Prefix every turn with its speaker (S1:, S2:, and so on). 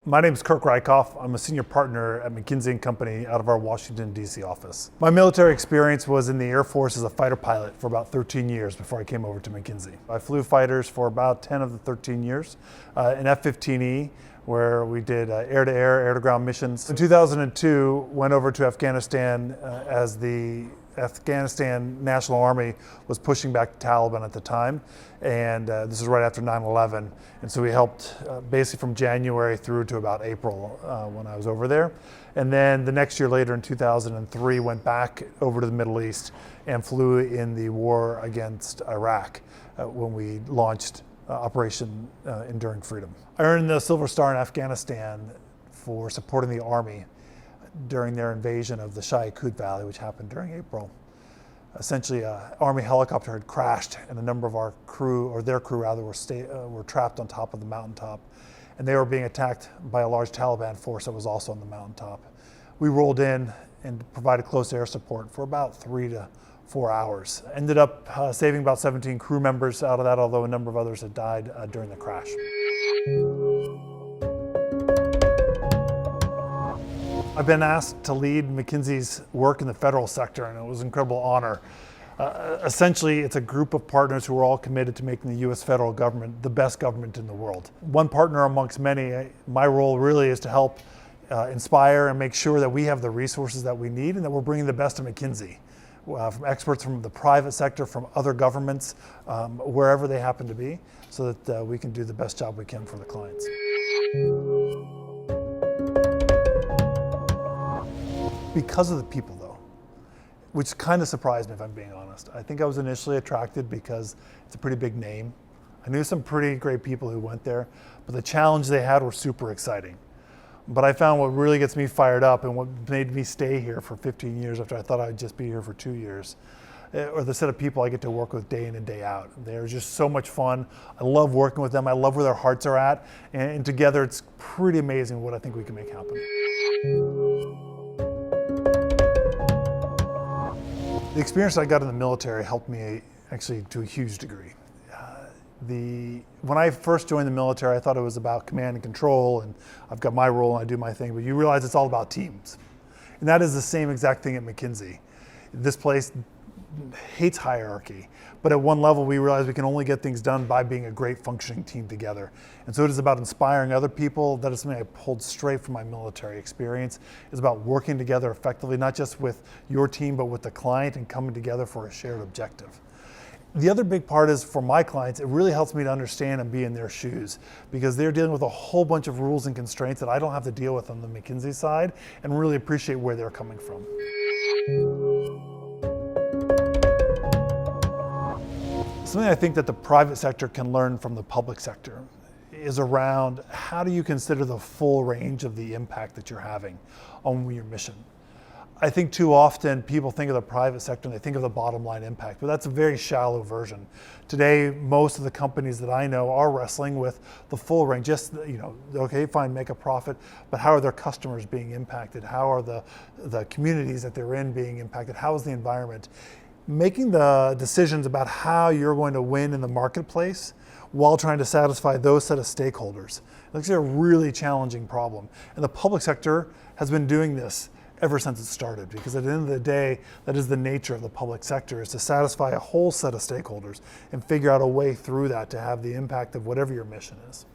S1: My name is Kirk. I'm a senior partner at McKinsey & Company out of our Washington, D.C. office. My military experience was in the Air Force as a fighter pilot for about 13 years before I came over to McKinsey. I flew fighters for about 10 of the 13 years in F-15E, where we did air-to-air, air-to-ground missions. In 2002, went over to Afghanistan as the Afghanistan National Army was pushing back the Taliban at the time, and this is right after 9/11. And so we helped basically from January through to about April when I was over there. And then the next year later in 2003, went back over to the Middle East and flew in the war against Iraq when we launched Operation Enduring Freedom. I earned the Silver Star in Afghanistan for supporting the Army during their invasion of the Shaykhud Valley, which happened during April. Essentially, an Army helicopter had crashed, and a number of our crew, or their crew rather, were trapped on top of the mountaintop, and they were being attacked by a large Taliban force that was also on the mountaintop. We rolled in and provided close air support for about 3 to 4 hours. Ended up saving about 17 crew members out of that, although a number of others had died during the crash. I've been asked to lead McKinsey's work in the federal sector, and it was an incredible honor. Essentially, it's a group of partners who are all committed to making the U.S. federal government the best government in the world. One partner amongst many. My role really is to help inspire and make sure that we have the resources that we need and that we're bringing the best of McKinsey. From experts from the private sector, from other governments, wherever they happen to be, so that we can do the best job we can for the clients. Because of the people, though, which kind of surprised me, if I'm being honest. I think I was initially attracted because it's a pretty big name. I knew some pretty great people who went there, but the challenge they had were super exciting. But I found what really gets me fired up and what made me stay here for 15 years after I thought I'd just be here for 2 years, or the set of people I get to work with day in and day out. They're just so much fun. I love working with them. I love where their hearts are at. And together, it's pretty amazing what I think we can make happen. The experience I got in the military helped me actually to a huge degree. When I first joined the military, I thought it was about command and control, and I've got my role and I do my thing, but you realize it's all about teams. And that is the same exact thing at McKinsey. This place hates hierarchy, but at one level we realize we can only get things done by being a great functioning team together. And so it is about inspiring other people. That is something I pulled straight from my military experience. It's about working together effectively, not just with your team, but with the client, and coming together for a shared objective. The other big part is, for my clients, it really helps me to understand and be in their shoes, because they're dealing with a whole bunch of rules and constraints that I don't have to deal with on the McKinsey side, and really appreciate where they're coming from. Something I think that the private sector can learn from the public sector is around how do you consider the full range of the impact that you're having on your mission. I think too often people think of the private sector and they think of the bottom line impact, but that's a very shallow version. Today, most of the companies that I know are wrestling with the full range. Just, okay, fine, make a profit, but how are their customers being impacted? How are the communities that they're in being impacted? How is the environment? Making the decisions about how you're going to win in the marketplace while trying to satisfy those set of stakeholders. It's actually a really challenging problem. And the public sector has been doing this ever since it started, because at the end of the day, that is the nature of the public sector, is to satisfy a whole set of stakeholders and figure out a way through that to have the impact of whatever your mission is.